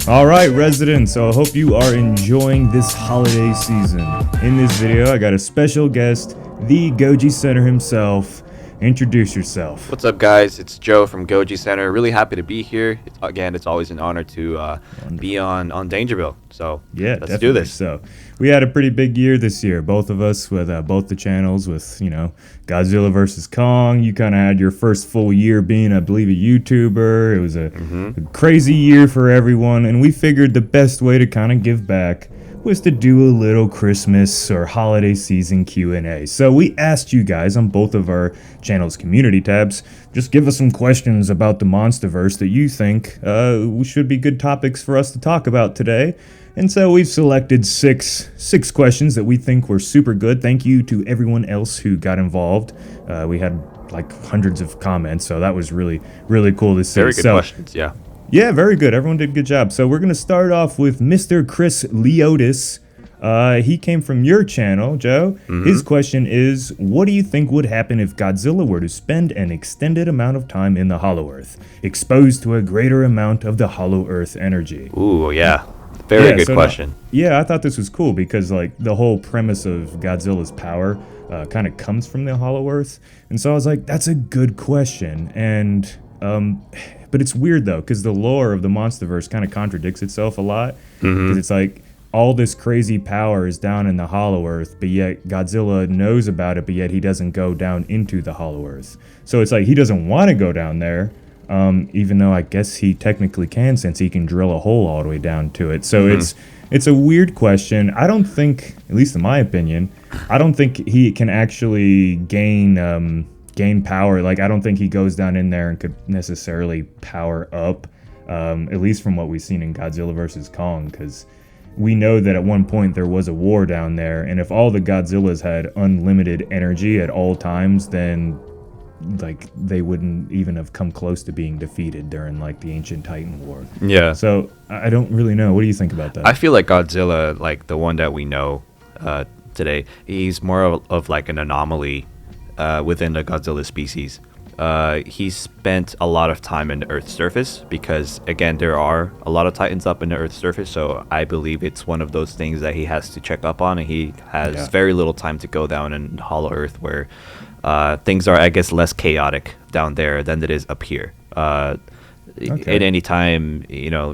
All right, residents, so I hope you are enjoying this holiday season. In this video, I got a special guest, the GojiCenter himself. Introduce yourself. What's up, guys? It's Joe from GojiCenter. Really happy to be here. It's always an honor to be on Dangerville. So yeah, let's definitely. do this. So we had a pretty big year this year, both of us with both the channels with, Godzilla versus Kong. You kind of had your first full year being, I believe, a YouTuber. It was a crazy year for everyone, and we figured the best way to kind of give back was to do a little Christmas or holiday season Q&A. So we asked you guys on both of our channel's community tabs, just give us some questions about the MonsterVerse that you think should be good topics for us to talk about today. And so we've selected six questions that we think were super good. Thank you to everyone else who got involved. We had like hundreds of comments, so that was really, really cool to see. Very good questions, yeah. Yeah, very good. Everyone did a good job. So we're going to start off with Mr. Chris Leotis. He came from your channel, Joe. His question is, what do you think would happen if Godzilla were to spend an extended amount of time in the Hollow Earth, exposed to a greater amount of the Hollow Earth energy? Ooh, yeah. Very good question. I thought this was cool because like the whole premise of Godzilla's power kind of comes from the Hollow Earth. And so I was like, that's a good question. And but it's weird though, because the lore of the MonsterVerse kind of contradicts itself a lot. Because it's like all this crazy power is down in the Hollow Earth, but yet Godzilla knows about it, but yet he doesn't go down into the Hollow Earth. So it's like he doesn't want to go down there, even though I guess he technically can, since he can drill a hole all the way down to it. So it's a weird question. I don't think, at least in my opinion, I don't think he can actually gain power. Like, I don't think he goes down in there and could necessarily power up, at least from what we've seen in Godzilla versus Kong, because we know that at one point there was a war down there, and if all the Godzillas had unlimited energy at all times, then like they wouldn't even have come close to being defeated during like the Ancient Titan War. Yeah. So I don't really know. What do you think about that? I feel like Godzilla, like the one that we know today, he's more of like an anomaly within the Godzilla species. He spent a lot of time in the Earth's surface because, again, there are a lot of Titans up in the Earth's surface, so I believe it's one of those things that he has to check up on, and he has very little time to go down in Hollow Earth, where things are, I guess, less chaotic down there than it is up here. At any time,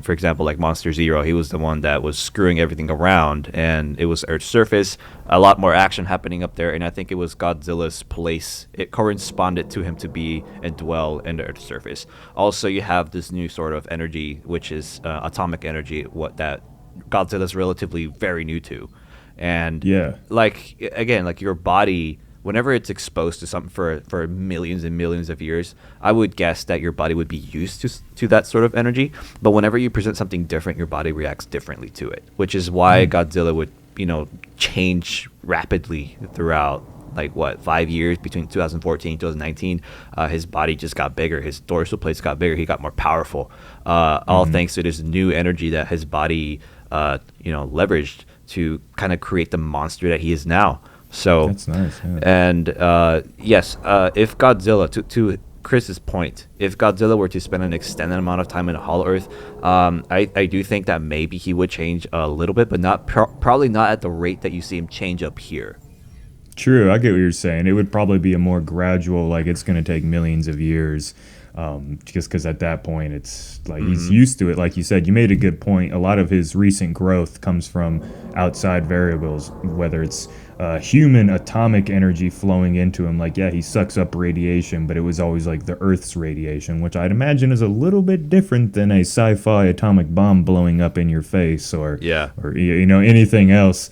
for example, like Monster Zero, he was the one that was screwing everything around, and it was Earth's surface, a lot more action happening up there, and I think it was Godzilla's place. It corresponded to him to be and dwell in the Earth's surface. Also, you have this new sort of energy, which is atomic energy, what that Godzilla's relatively very new to. And like, again, like your body, whenever it's exposed to something for millions and millions of years, I would guess that your body would be used to that sort of energy. But whenever you present something different, your body reacts differently to it, which is why Godzilla would, change rapidly throughout, 5 years between 2014 and 2019. His body just got bigger. His dorsal plates got bigger. He got more powerful, all thanks to this new energy that his body, leveraged to kind of create the monster that he is now. So that's nice. Yeah. And if Godzilla, to Chris's point, if Godzilla were to spend an extended amount of time in Hollow Earth, I do think that maybe he would change a little bit, but not probably not at the rate that you see him change up here. True, I get what you're saying. It would probably be a more gradual, like it's going to take millions of years. Just because at that point it's like he's used to it. Like you said, you made a good point. A lot of his recent growth comes from outside variables, whether it's human atomic energy flowing into him. Like, he sucks up radiation, but it was always like the Earth's radiation, which I'd imagine is a little bit different than a sci-fi atomic bomb blowing up in your face or anything else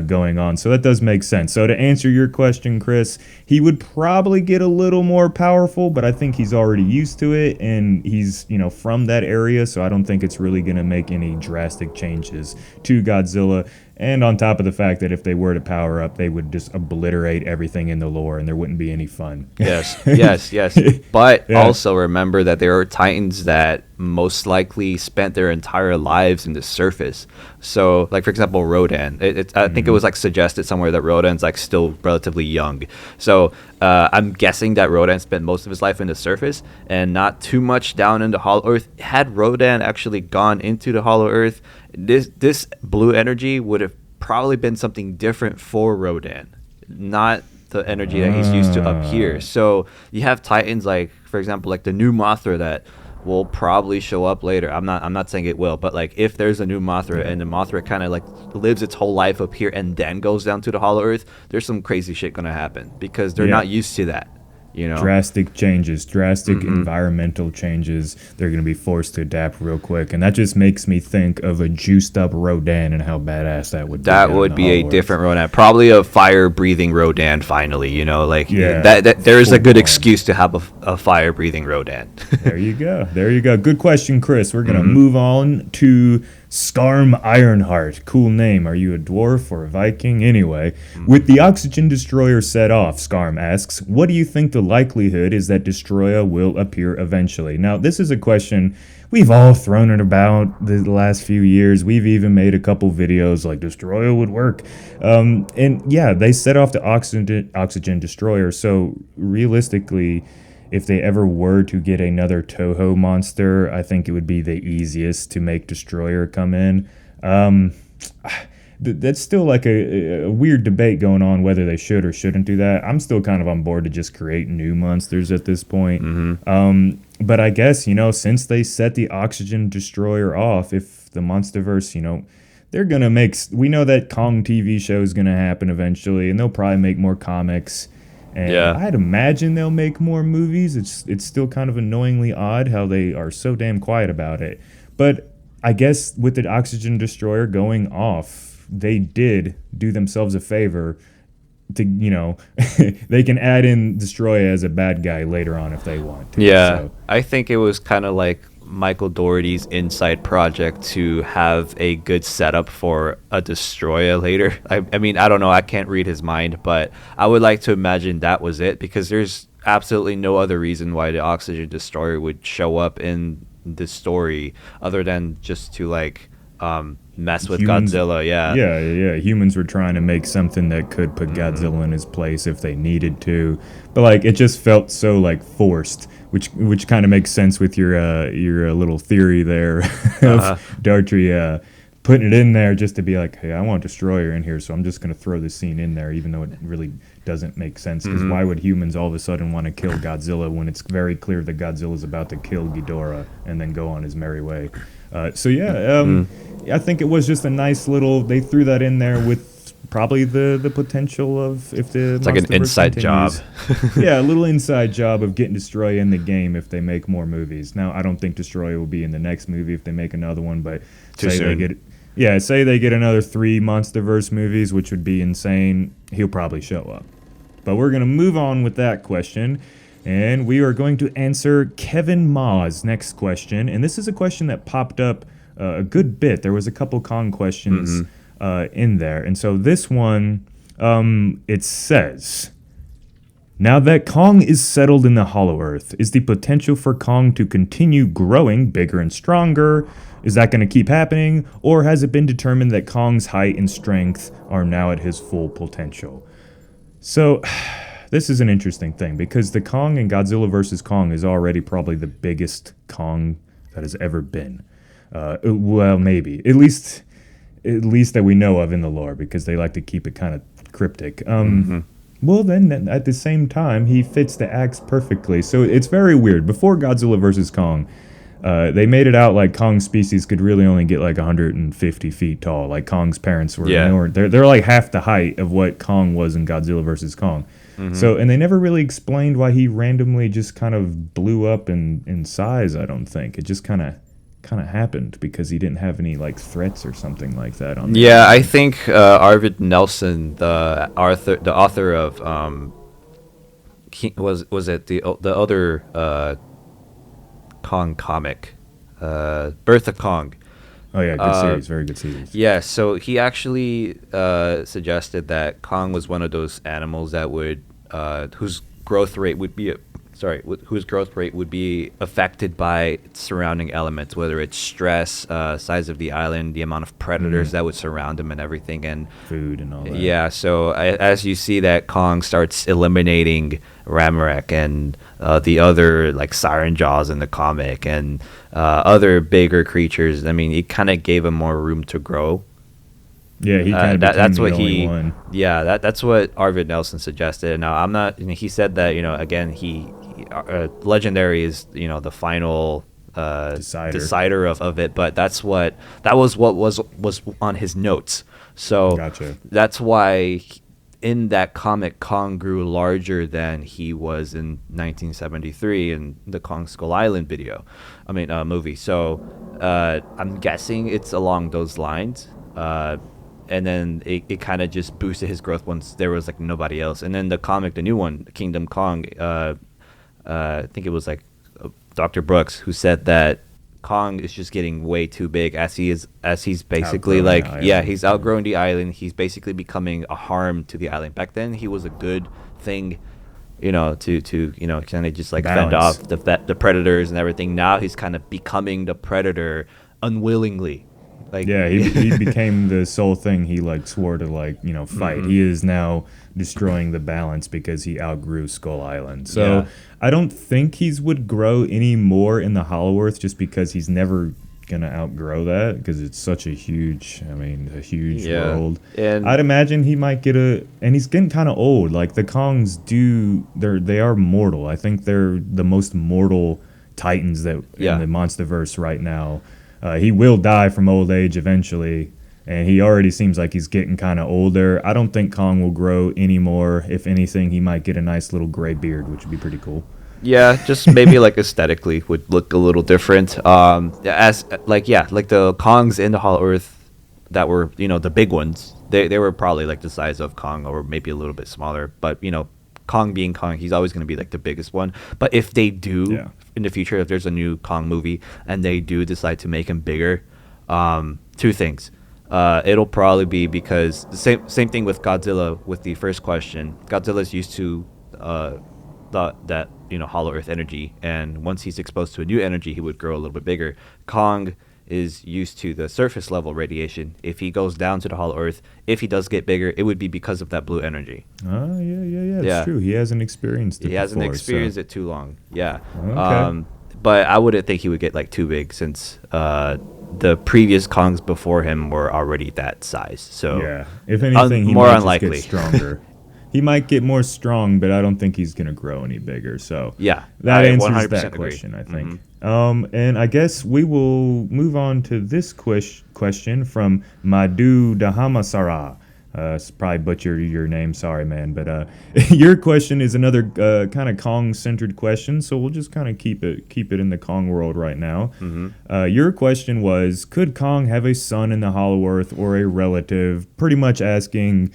going on. So that does make sense. So to answer your question, Chris, he would probably get a little more powerful, but I think he's already used to it, and he's from that area, so I don't think it's really going to make any drastic changes to Godzilla. And on top of the fact that if they were to power up, they would just obliterate everything in the lore and there wouldn't be any fun. Yes, yes, yes. But Yeah. also remember that there are titans that most likely spent their entire lives in the surface. So, like for example, Rodan. I think it was like suggested somewhere that Rodan's like still relatively young. So I'm guessing that Rodan spent most of his life in the surface and not too much down into Hollow Earth. Had Rodan actually gone into the Hollow Earth, this blue energy would have probably been something different for Rodan, not the energy that he's used to up here. So you have titans like, for example, like the new Mothra that will probably show up later. I'm not saying it will, but like if there's a new Mothra and the Mothra kind of like lives its whole life up here and then goes down to the Hollow Earth, there's some crazy shit gonna happen because they're not used to that. You know, drastic changes, drastic environmental changes. They're going to be forced to adapt real quick, and that just makes me think of a juiced up Rodan and how badass that would be. That would be a different Rodan, probably a fire breathing Rodan. Finally, you know, like that there's a good excuse to have a fire breathing Rodan. There you go. There you go. Good question, Chris. We're gonna move on to Skarm Ironheart. Cool name. Are you a dwarf or a Viking? Anyway, with the oxygen destroyer set off, Skarm asks, what do you think the likelihood is that Destroyah will appear eventually? Now, this is a question we've all thrown it about the last few years. We've even made a couple videos like Destroyah would work. And yeah, they set off the oxygen destroyer. So realistically, if they ever were to get another Toho monster, I think it would be the easiest to make Destroyer come in. That's still like a weird debate going on whether they should or shouldn't do that. I'm still kind of on board to just create new monsters at this point. But I guess, you know, since they set the oxygen destroyer off, if the MonsterVerse, you know, they're going to make... We know that Kong TV show is going to happen eventually, and they'll probably make more comics. And I'd imagine they'll make more movies. It's still kind of annoyingly odd how they are so damn quiet about it. But I guess with the oxygen destroyer going off, they did do themselves a favor to, you know, they can add in Destroyah as a bad guy later on if they want to. Yeah, So. I think it was kind of like Michael Dougherty's inside project to have a good setup for a Destroyah later. I mean, I don't know. I can't read his mind, but I would like to imagine that was it because there's absolutely no other reason why the Oxygen Destroyer would show up in this story other than just to like mess with Godzilla. Yeah. Humans were trying to make something that could put Godzilla in his place if they needed to, but like it just felt so like forced. Which kind of makes sense with your little theory there of Dartry putting it in there just to be like, hey, I want Destroyer in here, so I'm just going to throw this scene in there, even though it really doesn't make sense. Because why would humans all of a sudden want to kill Godzilla when it's very clear that Godzilla's about to kill Ghidorah and then go on his merry way? I think it was just a nice little... They threw that in there with probably the potential of if the it's like an inside job. Yeah, a little inside job of getting Destroyah in the game if they make more movies. Now, I don't think Destroyah will be in the next movie if they make another one, but say they get another 3 MonsterVerse movies, which would be insane, he'll probably show up. But we're going to move on with that question, and we are going to answer Kevin Ma's next question. And this is a question that popped up a good bit. There was a couple Kong questions in there. And so this one, it says, now that Kong is settled in the Hollow Earth, is the potential for Kong to continue growing bigger and stronger? Is that going to keep happening? Or has it been determined that Kong's height and strength are now at his full potential? So this is an interesting thing because the Kong in Godzilla vs. Kong is already probably the biggest Kong that has ever been. Well, maybe. At least that we know of in the lore, because they like to keep it kind of cryptic. Well, then, at the same time, he fits the axe perfectly. So it's very weird. Before Godzilla vs. Kong, they made it out like Kong's species could really only get like 150 feet tall. Like Kong's parents were. Yeah. They're like half the height of what Kong was in Godzilla vs. Kong. So, and they never really explained why he randomly just kind of blew up in size, I don't think. It just kind of happened because he didn't have any like threats or something like that on I think Arvid Nelson, the author of was it the other Kong comic, Birth of Kong, Oh yeah, good series, very good series. Yeah, so he actually suggested that Kong was one of those animals that would whose growth rate would be whose growth rate would be affected by surrounding elements, whether it's stress, size of the island, the amount of predators that would surround him, and everything. And Food and all that. yeah, so as you see that Kong starts eliminating Ramarek and the other like Siren Jaws in the comic and other bigger creatures, I mean, it kind of gave him more room to grow. Yeah, he kind of became That's the what only one. yeah, that's what Arvid Nelson suggested. Now I'm not. He said that again legendary is the final decider of it, but that was what was on his notes. So Gotcha. that's why in that comic Kong grew larger than he was in 1973 in the Kong Skull Island movie. So I'm guessing it's along those lines. And then it kind of just boosted his growth once there was like nobody else. And then the comic, the new one, Kingdom Kong, I think it was like Dr. Brooks who said that Kong is just getting way too big as he's basically he's outgrowing the island. He's basically becoming a harm to the island. Back then he was a good thing, to kind of just like fend off the predators and everything. Now he's kind of becoming the predator unwillingly. Like, yeah, he became the sole thing he like swore to fight. He is now destroying the balance because he outgrew Skull Island. So I don't think he's would grow any more in the Hollow Earth just because he's never gonna outgrow that because it's such a huge world. And I'd imagine he might and he's getting kind of old. Like the Kongs they are mortal. I think they're the most mortal titans in the MonsterVerse right now. He will die from old age eventually, and he already seems like he's getting kind of older. I don't think Kong will grow anymore. If anything, he might get a nice little gray beard, which would be pretty cool. Yeah, just maybe like aesthetically would look a little different. Like the Kongs in the Hollow Earth that were, the big ones, they were probably like the size of Kong or maybe a little bit smaller. But, Kong being Kong, he's always going to be like the biggest one. But if they do in the future, if there's a new Kong movie and they do decide to make him bigger, two things. It'll probably be because the same thing with Godzilla with the first question. Godzilla's used to that Hollow Earth energy, and once he's exposed to a new energy, he would grow a little bit bigger. Kong is used to the surface level radiation. If he goes down to the Hollow Earth, if he does get bigger, it would be because of that blue energy. Oh, yeah. It's true. He hasn't experienced it before. He hasn't experienced it too long. Yeah. Okay. But I wouldn't think he would get like too big since the previous Kongs before him were already that size. So yeah. If anything, he might unlikely. Just get stronger. He might get more strong, but I don't think he's going to grow any bigger. So yeah, that answers that question, I think. And I guess we will move on to this question from Madhu Dahamasara. Probably butchered your name, sorry, man. But your question is another kind of Kong-centered question, so we'll just kind of keep it in the Kong world right now. Your question was, could Kong have a son in the Hollow Earth or a relative? Pretty much asking,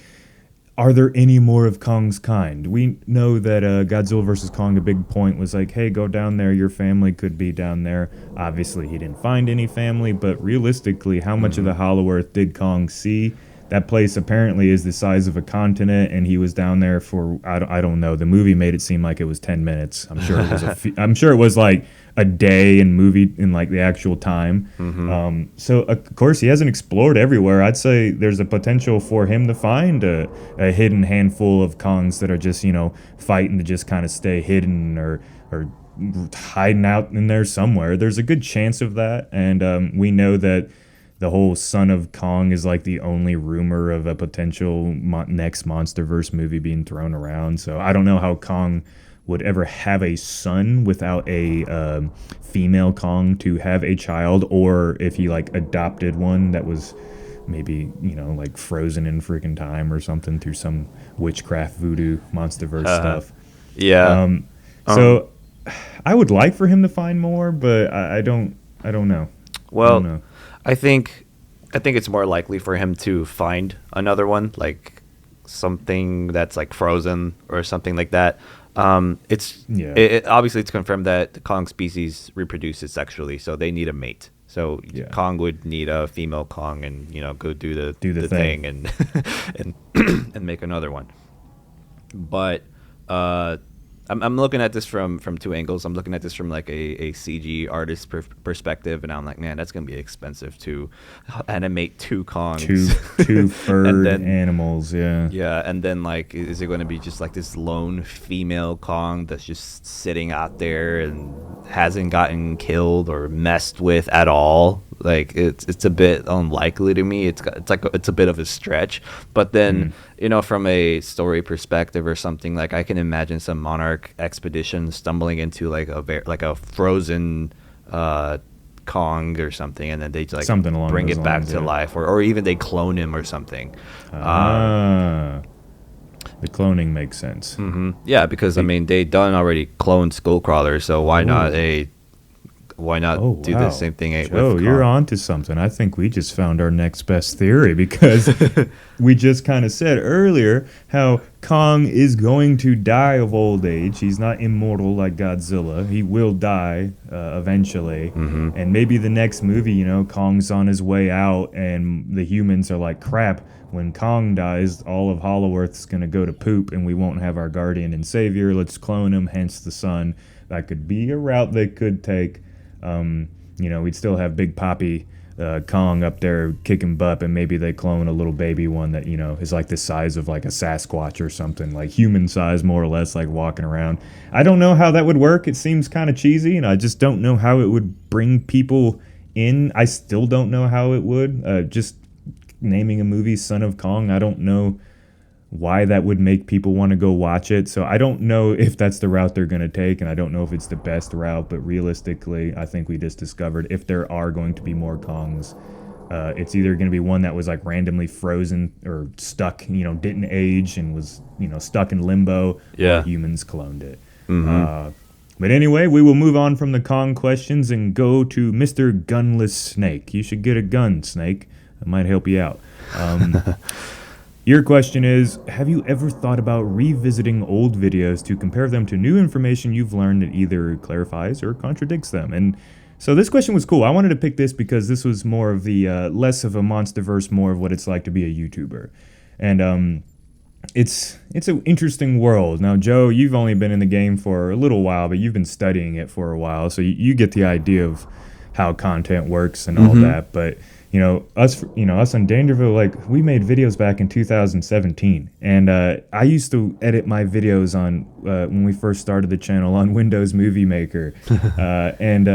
are there any more of Kong's kind? We know that Godzilla vs. Kong, a big point was like, hey, go down there, your family could be down there. Obviously, he didn't find any family, but realistically, how much of the Hollow Earth did Kong see? That place apparently is the size of a continent, and he was down there for, I don't know, the movie made it seem like it was 10 minutes. I'm sure it was I'm sure it was like a day in like the actual time. So of course he hasn't explored everywhere. I'd say there's a potential for him to find a hidden handful of Kongs that are just fighting to just kind of stay hidden or hiding out in there somewhere. There's a good chance of that, and we know that the whole Son of Kong is like the only rumor of a potential next MonsterVerse movie being thrown around. So I don't know how Kong would ever have a son without a female Kong to have a child, or if he like adopted one that was maybe like frozen in freaking time or something through some witchcraft voodoo MonsterVerse stuff. So I would like for him to find more, but I don't know. Well, I think it's more likely for him to find another one, like something that's like frozen or something like that. Obviously it's confirmed that the Kong species reproduces sexually, so they need a mate. So Yeah. Kong would need a female Kong, and go do the thing, thing. and and and make another one. But I'm looking at this from two angles. I'm looking at this from like a CG artist perspective, and I'm like, man, that's gonna be expensive to animate two Kongs, Two furred then animals, yeah. yeah, and then like, is it going to be just like this lone female Kong that's just sitting out there and hasn't gotten killed or messed with at all? Like, it's a bit unlikely to me. It's a bit of a stretch. But then from a story perspective or something, like I can imagine some Monarch expedition stumbling into like a frozen Kong or something, and then they like Something along bring those it back lines, to yeah. life, or even they clone him or something. The cloning makes sense. Yeah, because I mean they done already cloned Skullcrawler, so why not do the same thing with Joe, you're Kong? on to something. I think we just found our next best theory, because we just kind of said earlier how Kong is going to die of old age. He's not immortal like Godzilla. He will die eventually. And maybe the next movie, Kong's on his way out and the humans are like, crap, when Kong dies, all of Hollow Earth's going to go to poop and we won't have our guardian and savior. Let's clone him, hence the son. That could be a route they could take. We'd still have Big Papi Kong up there kicking butt, and maybe they clone a little baby one that, is like the size of like a Sasquatch or something, like human size, more or less, like walking around. I don't know how that would work. It seems kind of cheesy, and I just don't know how it would bring people in. I still don't know how it would. Just naming a movie Son of Kong, I don't know why that would make people want to go watch it. So I don't know if that's the route they're going to take, and I don't know if it's the best route, but realistically, I think we just discovered if there are going to be more Kongs, it's either going to be one that was like randomly frozen or stuck, didn't age and was, stuck in limbo, Yeah. or humans cloned it. But anyway, we will move on from the Kong questions and go to Mr. Gunless Snake. You should get a gun, Snake. It might help you out. Your question is, have you ever thought about revisiting old videos to compare them to new information you've learned that either clarifies or contradicts them? And so this question was cool. I wanted to pick this because this was more of the, less of a MonsterVerse, more of what it's like to be a YouTuber. And it's an interesting world. Now, Joe, you've only been in the game for a little while, but you've been studying it for a while, so you get the idea of how content works and all that. But us on Dangerville, like, we made videos back in 2017, and I used to edit my videos on when we first started the channel on Windows Movie Maker, and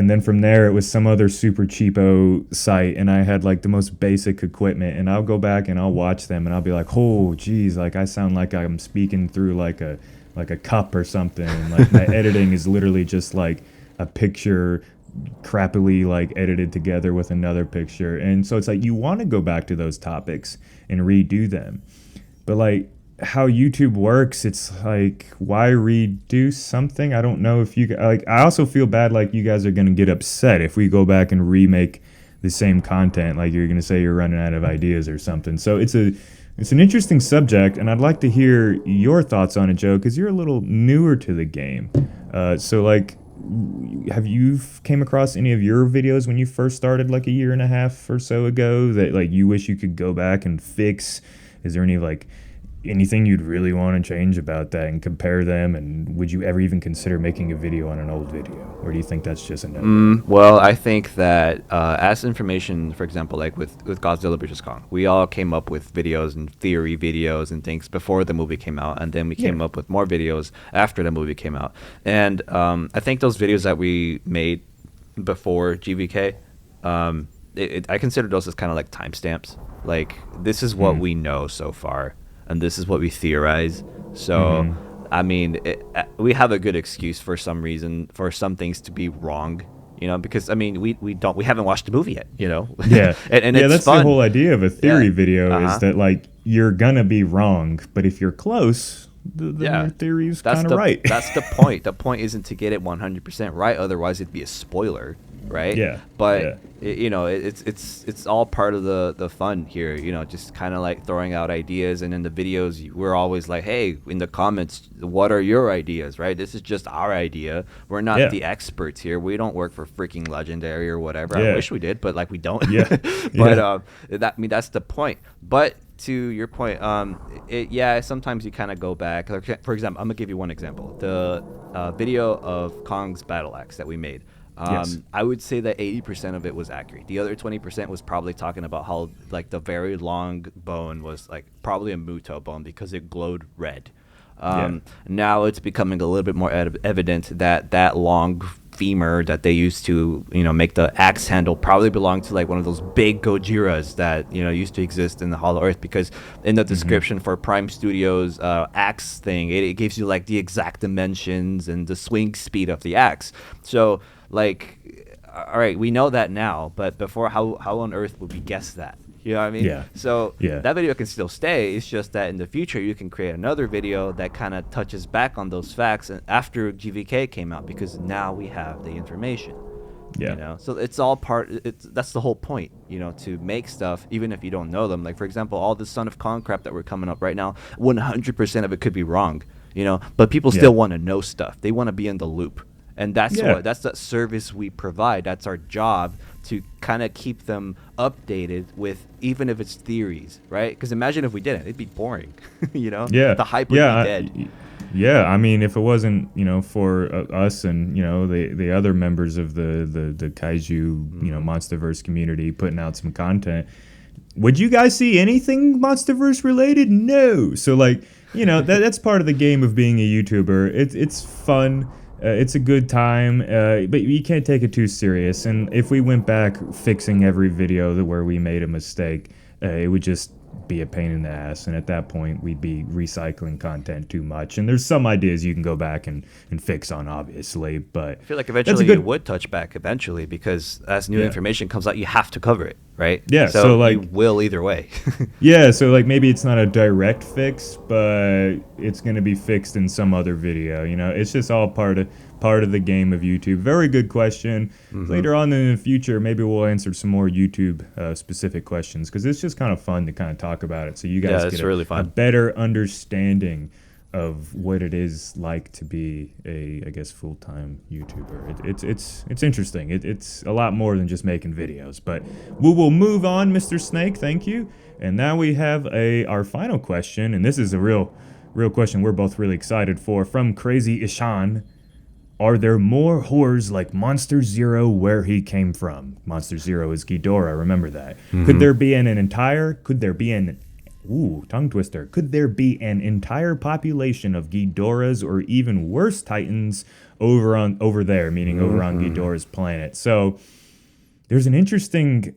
then from there it was some other super cheapo site, and I had like the most basic equipment, and I'll go back and I'll watch them and I'll be like, oh geez, like I sound like I'm speaking through like a cup or something, and like my editing is literally just like a picture crappily like edited together with another picture. And so it's like you want to go back to those topics and redo them, but like how YouTube works, it's like, why redo something? I don't know if you like, I also feel bad like you guys are going to get upset if we go back and remake the same content, like you're going to say you're running out of ideas or something. So it's an interesting subject, and I'd like to hear your thoughts on it, Joe, because you're a little newer to the game. So like, have you came across any of your videos when you first started like a year and a half or so ago that like you wish you could go back and fix? Is there any like anything you'd really want to change about that and compare them? And would you ever even consider making a video on an old video, or do you think that's just a no? Well, I think that as information, for example, like with Godzilla vs. Kong, we all came up with videos and theory videos and things before the movie came out, and then we came up with more videos after the movie came out. And I think those videos that we made before GVK, I consider those as kind of like timestamps. Like, this is what we know so far, and this is what we theorize. So, I mean, we have a good excuse for some reason for some things to be wrong, because I mean, we haven't watched the movie yet, Yeah, and yeah, it's that's fun. the whole idea of a theory video, is that like you're gonna be wrong, but if you're close, then your theory's kind of right. That's the point. The point isn't to get it 100% right, otherwise it'd be a spoiler. right? Yeah. But Yeah. it's all part of the fun here. Just kind of like throwing out ideas, and in the videos we're always like, hey, in the comments, what are your ideas, right? This is just our idea. We're not Yeah. the experts here. We don't work for freaking Legendary or whatever. I Yeah. wish we did, but like we don't. Yeah. But Yeah. that's the point. But to your point, yeah, sometimes you kind of go back. Like, for example, I'm gonna give you one example: the video of Kong's battle axe that we made. Yes. I would say that 80% of it was accurate. The other 20% was probably talking about how like the very long bone was like probably a Muto bone because it glowed red. Yeah. Now it's becoming a little bit more evident that that long femur that they used to make the axe handle probably belonged to like one of those big Gojiras that used to exist in the Hollow Earth, because in the description for Prime Studios axe thing, it gives you like the exact dimensions and the swing speed of the axe. So like, all right, we know that now, but before, how on earth would we guess that? You know what I mean? Yeah. So Yeah. that video can still stay. It's just that in the future you can create another video that kind of touches back on those facts and after GVK came out, because now we have the information. Yeah. So it's all that's the whole point, to make stuff even if you don't know them. Like, for example, all this Son of Kong crap that we're coming up right now, 100% of it could be wrong, but people still want to know stuff. They want to be in the loop. And that's the service we provide. That's our job, to kind of keep them updated with, even if it's theories, right? Because imagine if we didn't, it'd be boring. Yeah. The hype would be dead. Yeah, I mean, if it wasn't, for us and the other members of the kaiju, MonsterVerse community putting out some content, would you guys see anything MonsterVerse related? No. So like, that's part of the game of being a YouTuber. It's fun. It's a good time, but you can't take it too serious. And if we went back fixing every video where we made a mistake, it would just be a pain in the ass. And at that point, we'd be recycling content too much. And there's some ideas you can go back and fix on, obviously. But I feel like eventually you would touch back eventually, because as new information comes out, you have to cover it, right? Yeah. So like, you will either way. Yeah. So like, maybe it's not a direct fix, but it's going to be fixed in some other video. It's just all part of the game of YouTube. Very good question. Later on in the future, maybe we'll answer some more YouTube specific questions, because it's just kind of fun to kind of talk about it, so you guys get really a better understanding of what it is like to be a, I guess, full-time YouTuber. It's interesting. It's a lot more than just making videos. But we will move on, Mr. Snake. Thank you. And now we have our final question, and this is a real question we're both really excited for, from Crazy Ishan. Are there more horrors like Monster Zero where he came from? Monster Zero is Ghidorah, remember that. Could there be tongue twister. Could there be an entire population of Ghidorahs or even worse titans over there, meaning over on Ghidorah's planet? So there's an interesting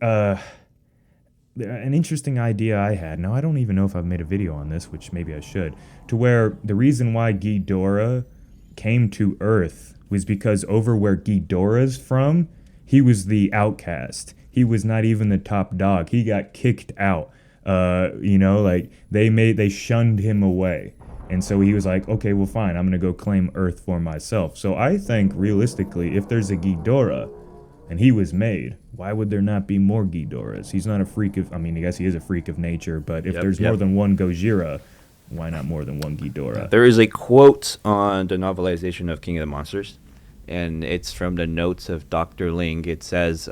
idea I had. Now, I don't even know if I've made a video on this, which maybe I should, to where the reason why Ghidorah came to Earth was because over where Ghidorah's from, he was the outcast. He was not even the top dog. He got kicked out. Like they shunned him away. And so he was like, okay, well, fine, I'm going to go claim Earth for myself. So I think realistically, if there's a Ghidorah and he was made, why would there not be more Ghidorahs? He's not a freak of, I guess he is a freak of nature, but if there's more than one Gojira, why not more than one Ghidorah? There is a quote on the novelization of King of the Monsters, and it's from the notes of Dr. Ling. It says,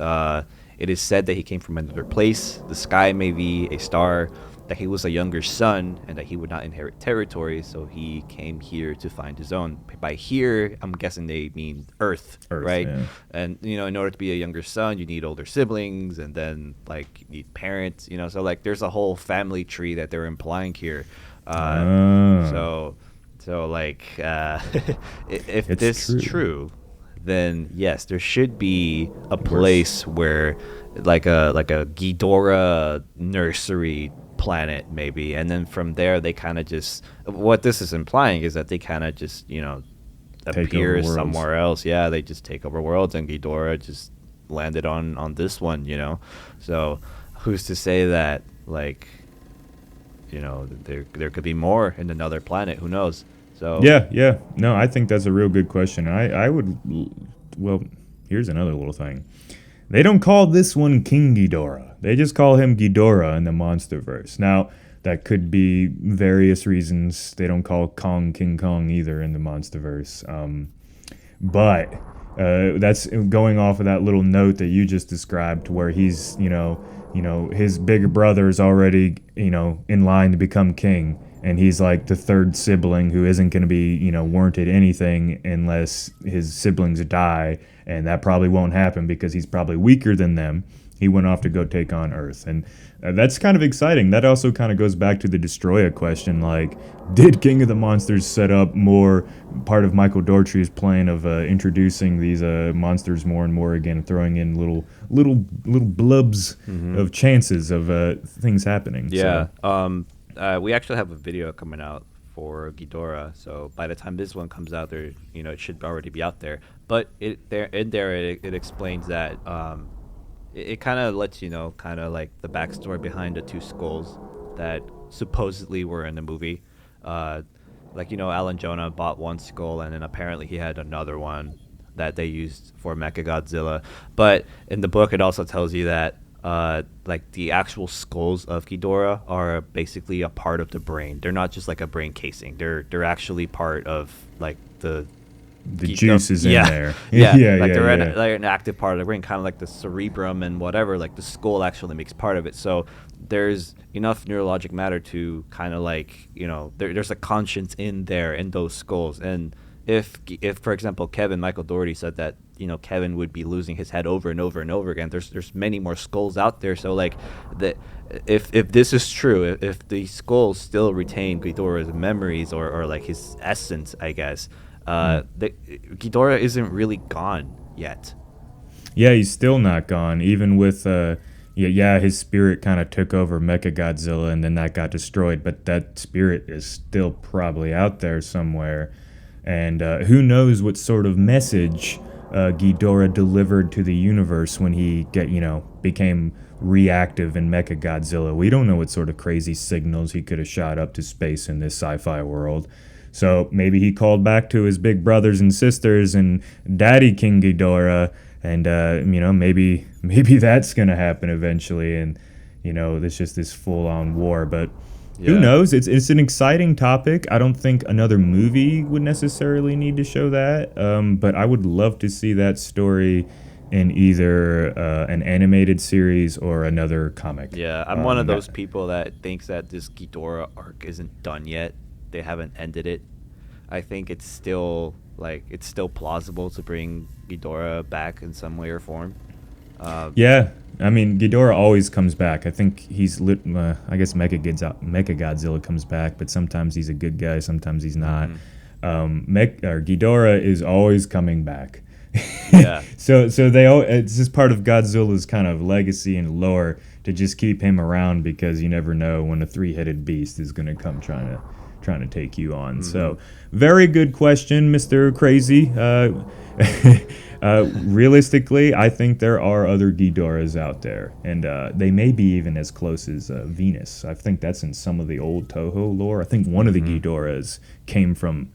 it is said that he came from another place. The sky may be a star, that he was a younger son, and that he would not inherit territory, so he came here to find his own. By here, I'm guessing they mean Earth, right? Yeah. And, in order to be a younger son, you need older siblings, and then, like, you need parents, so, like, there's a whole family tree that they're implying here. So like, if this is true, then yes, there should be a place where like a Ghidorah nursery planet maybe, and then from there they kind of just, what this is implying is that they kind of just appear somewhere else. Yeah, they just take over worlds, and Ghidorah just landed on this one, so who's to say that, like, there could be more in another planet. Who knows? So yeah. No, I think that's a real good question. I would, well, here's another little thing. They don't call this one King Ghidorah. They just call him Ghidorah in the MonsterVerse. Now, that could be various reasons. They don't call Kong King Kong either in the MonsterVerse. But that's going off of that little note that you just described, where he's, his bigger brother is already, in line to become king. And he's like the third sibling who isn't going to be, warranted anything unless his siblings die. And that probably won't happen because he's probably weaker than them. He went off to go take on Earth. And that's kind of exciting. That also kind of goes back to the Destroyah question. Like, did King of the Monsters set up more part of Michael Dougherty's plan of introducing these monsters more and more again, throwing in little blubs of chances of things happening? Yeah. So. We actually have a video coming out for Ghidorah, so by the time this one comes out, there, it should already be out there. But it explains that it kind of lets you know kind of like the backstory behind the two skulls that supposedly were in the movie. Alan Jonah bought one skull, and then apparently he had another one that they used for Mechagodzilla. But in the book, it also tells you that the actual skulls of Ghidorah are basically a part of the brain. They're not just like a brain casing. They're actually part of like the juice is in there. They're an active part of the brain, kind of like the cerebrum and whatever. Like the skull actually makes part of it. So there's enough neurologic matter to kind of like there's a conscience in there in those skulls. And if for example Michael Dougherty said that Kevin would be losing his head over and over and over again, there's many more skulls out there. So like if this is true, if the skulls still retain Ghidorah's memories or like his essence, I guess, Ghidorah isn't really gone yet. Yeah, he's still not gone, even with his spirit kind of took over Mechagodzilla and then that got destroyed, but that spirit is still probably out there somewhere. And who knows what sort of message Ghidorah delivered to the universe when he became reactive in Mechagodzilla. We don't know what sort of crazy signals he could have shot up to space in this sci-fi world. So maybe he called back to his big brothers and sisters and Daddy King Ghidorah, and maybe that's gonna happen eventually, and there's just this full-on war. But who knows? It's an exciting topic. I don't think another movie would necessarily need to show that, but I would love to see that story in either an animated series or another comic. Yeah, I'm one of those people that thinks that this Ghidorah arc isn't done yet. They haven't ended it. I think it's still plausible to bring Ghidorah back in some way or form. I mean, Ghidorah always comes back. I think he's I guess Mechagodzilla comes back, but sometimes he's a good guy, sometimes he's not. Ghidorah is always coming back. Yeah. So it's just part of Godzilla's kind of legacy and lore to just keep him around, because you never know when a three-headed beast is going to come trying to take you on. So very good question, Mr. Crazy. Realistically, I think there are other Ghidorahs out there, and they may be even as close as Venus. I think that's in some of the old Toho lore. I think one of the Ghidorahs came from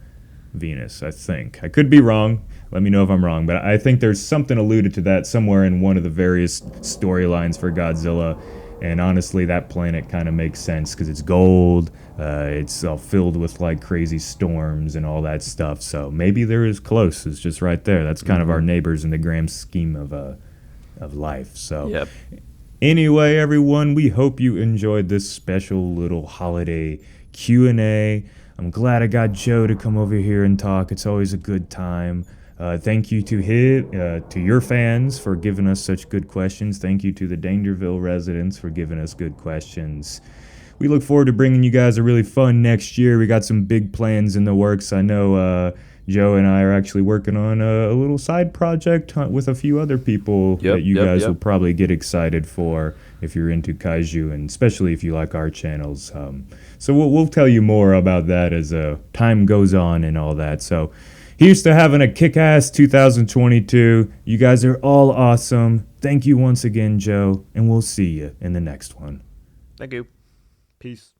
Venus, I think. I could be wrong. Let me know if I'm wrong, but I think there's something alluded to that somewhere in one of the various storylines for Godzilla. And honestly, that planet kind of makes sense because it's gold. It's all filled with like crazy storms and all that stuff. So maybe they're as close. It's just right there. That's kind of our neighbors in the grand scheme of life. So anyway, everyone, we hope you enjoyed this special little holiday Q&A. I'm glad I got Joe to come over here and talk. It's always a good time. Thank you to your fans for giving us such good questions. Thank you to the Dangerville residents for giving us good questions. We look forward to bringing you guys a really fun next year. We got some big plans in the works. I know Joe and I are actually working on a little side project with a few other people that you guys will probably get excited for if you're into kaiju, and especially if you like our channels. So we'll tell you more about that as time goes on and all that. So here's to having a kick-ass 2022. You guys are all awesome. Thank you once again, Joe, and we'll see you in the next one. Thank you. Peace.